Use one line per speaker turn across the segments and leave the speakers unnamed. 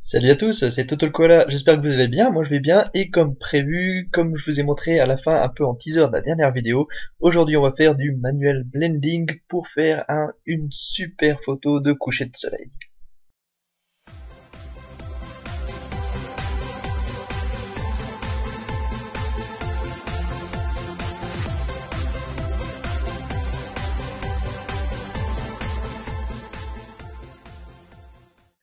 Salut à tous, c'est Toto le Koala, j'espère que vous allez bien, moi je vais bien, et comme prévu, comme je vous ai montré à la fin un peu en teaser de la dernière vidéo, aujourd'hui on va faire du manuel blending pour faire une super photo de coucher de soleil.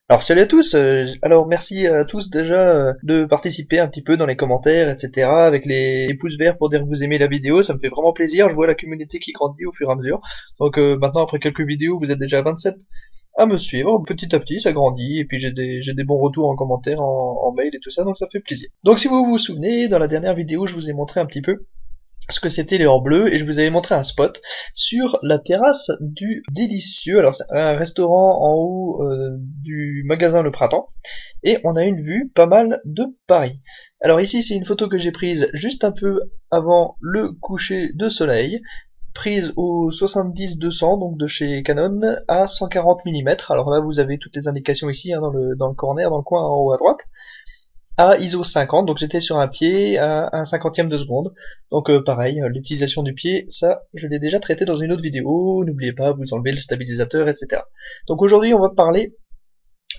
Alors salut à tous, alors merci à tous déjà de participer un petit peu dans les commentaires, etc. avec les pouces verts pour dire que vous aimez la vidéo, ça me fait vraiment plaisir, je vois la communauté qui grandit au fur et à mesure. Donc maintenant après quelques vidéos, vous êtes déjà 27 à me suivre, petit à petit ça grandit, et puis j'ai des bons retours en commentaire, en mail et tout ça, donc ça fait plaisir. Donc si vous vous souvenez, dans la dernière vidéo je vous ai montré un petit peu ce que c'était les hors bleus, et je vous avais montré un spot sur la terrasse du Délicieux. Alors c'est un restaurant en haut du magasin Le Printemps, et on a une vue pas mal de Paris. Alors ici c'est une photo que j'ai prise juste un peu avant le coucher de soleil, prise au 70-200, donc de chez Canon, à 140 mm. Alors là vous avez toutes les indications ici, hein, dans le corner, dans le coin en haut à droite, à ISO 50, donc j'étais sur un pied à un cinquantième de seconde. Donc pareil, l'utilisation du pied, ça je l'ai déjà traité dans une autre vidéo, n'oubliez pas, vous enlevez le stabilisateur, etc. Donc aujourd'hui on va parler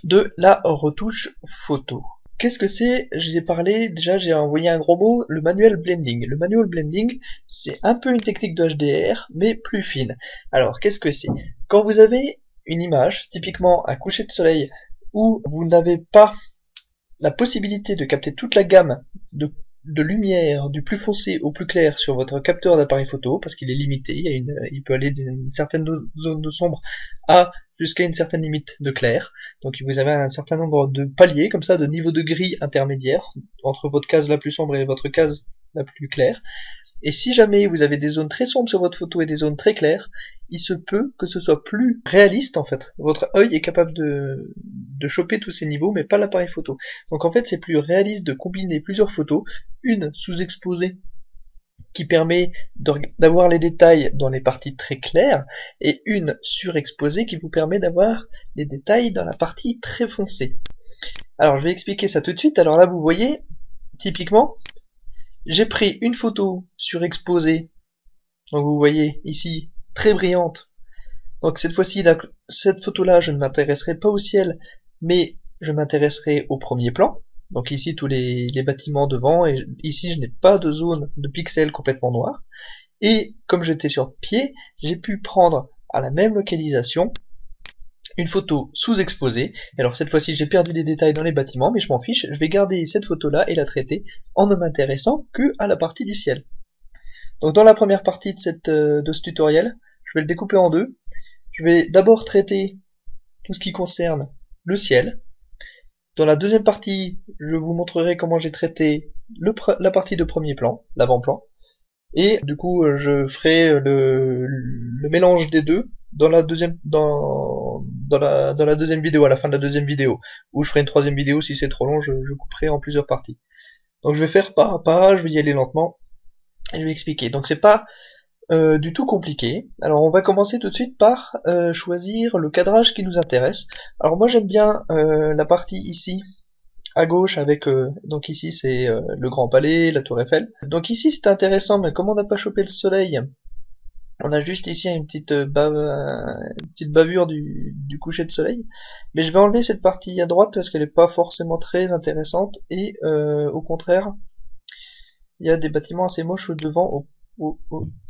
de la retouche photo. Qu'est-ce que c'est? J'ai parlé, déjà j'ai envoyé un gros mot, le manuel blending. Le manuel blending, c'est un peu une technique de HDR, mais plus fine. Alors qu'est-ce que c'est? Quand vous avez une image, typiquement un coucher de soleil, où vous n'avez pas la possibilité de capter toute la gamme de lumière du plus foncé au plus clair sur votre capteur d'appareil photo, parce qu'il est limité, il peut aller d'une certaine zone de sombre à jusqu'à une certaine limite de clair. Donc vous avez un certain nombre de paliers, comme ça, de niveaux de gris intermédiaires, entre votre case la plus sombre et votre case la plus claire. Et si jamais vous avez des zones très sombres sur votre photo et des zones très claires, il se peut que ce soit plus réaliste en fait. Votre œil est capable de choper tous ces niveaux, mais pas l'appareil photo. Donc en fait c'est plus réaliste de combiner plusieurs photos, une sous-exposée qui permet d'avoir les détails dans les parties très claires, et une surexposée qui vous permet d'avoir les détails dans la partie très foncée. Alors je vais expliquer ça tout de suite. Alors là vous voyez, typiquement, j'ai pris une photo surexposée, donc vous voyez ici, très brillante. Donc cette fois-ci, cette photo-là, je ne m'intéresserai pas au ciel, mais je m'intéresserai au premier plan. Donc ici, tous les bâtiments devant, et ici, je n'ai pas de zone de pixels complètement noirs. Et comme j'étais sur pied, j'ai pu prendre à la même localisation une photo sous-exposée. Alors cette fois-ci, j'ai perdu des détails dans les bâtiments, mais je m'en fiche, je vais garder cette photo-là et la traiter en ne m'intéressant que à la partie du ciel. Donc dans la première partie de ce tutoriel, je vais le découper en deux. Je vais d'abord traiter tout ce qui concerne le ciel. Dans la deuxième partie, je vous montrerai comment j'ai traité la partie de premier plan, l'avant-plan. Et du coup, je ferai le mélange des deux dans la deuxième vidéo, à la fin de la deuxième vidéo, où je ferai une troisième vidéo. Si c'est trop long, je couperai en plusieurs parties. Donc je vais faire pas à pas, je vais y aller lentement et je vais expliquer. Donc c'est pas du tout compliqué. Alors on va commencer tout de suite par choisir le cadrage qui nous intéresse. Alors moi j'aime bien la partie ici à gauche avec donc ici c'est le Grand Palais, la Tour Eiffel. Donc ici c'est intéressant, mais comme on n'a pas chopé le soleil, on a juste ici une petite bavure du coucher de soleil. Mais je vais enlever cette partie à droite parce qu'elle n'est pas forcément très intéressante, et au contraire il y a des bâtiments assez moches au devant, au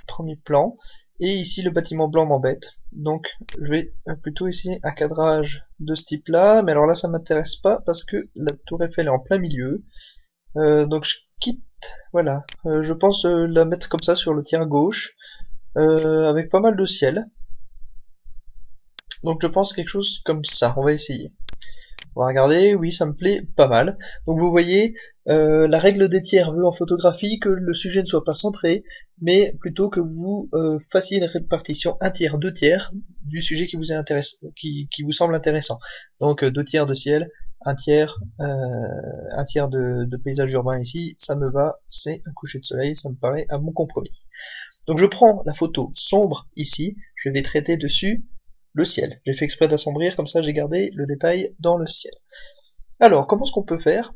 premier plan, et ici le bâtiment blanc m'embête, donc je vais plutôt essayer un cadrage de ce type là, mais alors là ça m'intéresse pas parce que la Tour Eiffel est en plein milieu, donc je quitte, voilà, je pense la mettre comme ça sur le tiers gauche, avec pas mal de ciel, donc je pense quelque chose comme ça, on va essayer. On va regarder, oui, ça me plaît pas mal. Donc vous voyez, la règle des tiers veut en photographie que le sujet ne soit pas centré, mais plutôt que vous fassiez une répartition 1 tiers, 2 tiers du sujet qui vous qui vous semble intéressant. Donc 2 tiers de ciel, 1 tiers, de paysage urbain ici, ça me va, c'est un coucher de soleil, ça me paraît un bon compromis. Donc je prends la photo sombre ici, je vais traiter dessus le ciel. J'ai fait exprès d'assombrir, comme ça j'ai gardé le détail dans le ciel. Alors, comment est-ce qu'on peut faire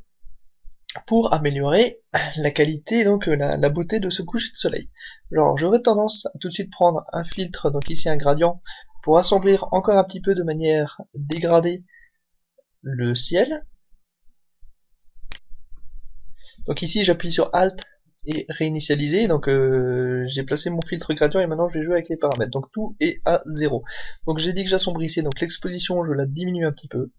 pour améliorer la qualité, donc la beauté de ce coucher de soleil? Genre, j'aurais tendance à tout de suite prendre un filtre, donc ici un gradient, pour assombrir encore un petit peu de manière dégradée le ciel. Donc ici j'appuie sur Alt et réinitialiser, donc j'ai placé mon filtre gradient et maintenant je vais jouer avec les paramètres. Donc tout est à 0. Donc j'ai dit que j'assombrissais, donc l'exposition je la diminue un petit peu.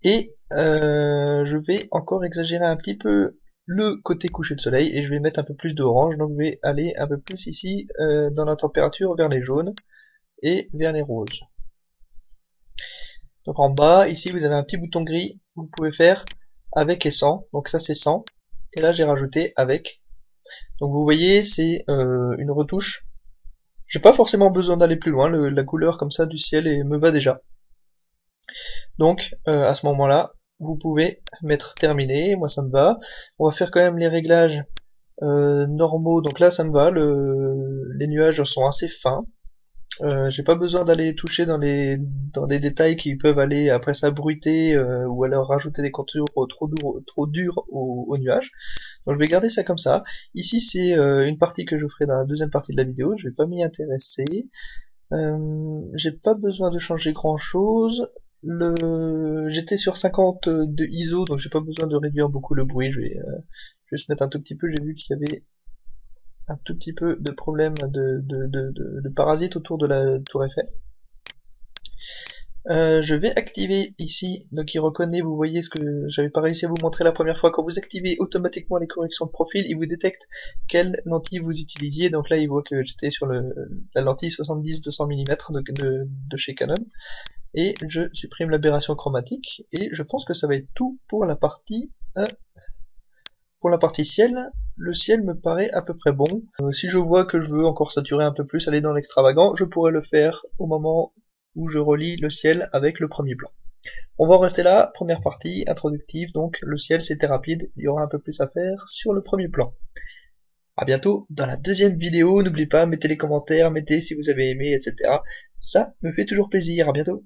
Et je vais encore exagérer un petit peu le côté coucher de soleil et je vais mettre un peu plus d'orange, donc je vais aller un peu plus ici dans la température vers les jaunes et vers les roses. Donc en bas, ici vous avez un petit bouton gris, vous pouvez faire avec et sans, donc ça c'est sans, et là j'ai rajouté avec. Donc vous voyez c'est une retouche, j'ai pas forcément besoin d'aller plus loin, la couleur comme ça du ciel me va déjà. Donc à ce moment là, vous pouvez mettre terminé, moi ça me va. On va faire quand même les réglages normaux, donc là ça me va, les nuages sont assez fins. J'ai pas besoin d'aller toucher dans les détails qui peuvent aller après ça bruiter ou alors rajouter des contours trop durs au nuage. Donc je vais garder ça comme ça. Ici c'est une partie que je ferai dans la deuxième partie de la vidéo, je vais pas m'y intéresser. J'ai pas besoin de changer grand chose. J'étais sur 50 de ISO, donc j'ai pas besoin de réduire beaucoup le bruit. Je vais juste mettre un tout petit peu, j'ai vu qu'il y avait un tout petit peu de problème de parasites autour de la tour Eiffel. Je vais activer ici, donc il reconnaît, vous voyez ce que j'avais pas réussi à vous montrer la première fois, quand vous activez automatiquement les corrections de profil, il vous détecte quelle lentille vous utilisiez, donc là il voit que j'étais sur la lentille 70-200 mm de chez Canon, et je supprime l'aberration chromatique, et je pense que ça va être tout pour la partie ciel. Le ciel me paraît à peu près bon. Si je vois que je veux encore saturer un peu plus, aller dans l'extravagant, je pourrais le faire au moment où je relie le ciel avec le premier plan. On va en rester là, première partie introductive, donc le ciel c'était rapide, il y aura un peu plus à faire sur le premier plan. A bientôt dans la deuxième vidéo, n'oubliez pas, mettez les commentaires, mettez si vous avez aimé, etc. Ça me fait toujours plaisir, à bientôt.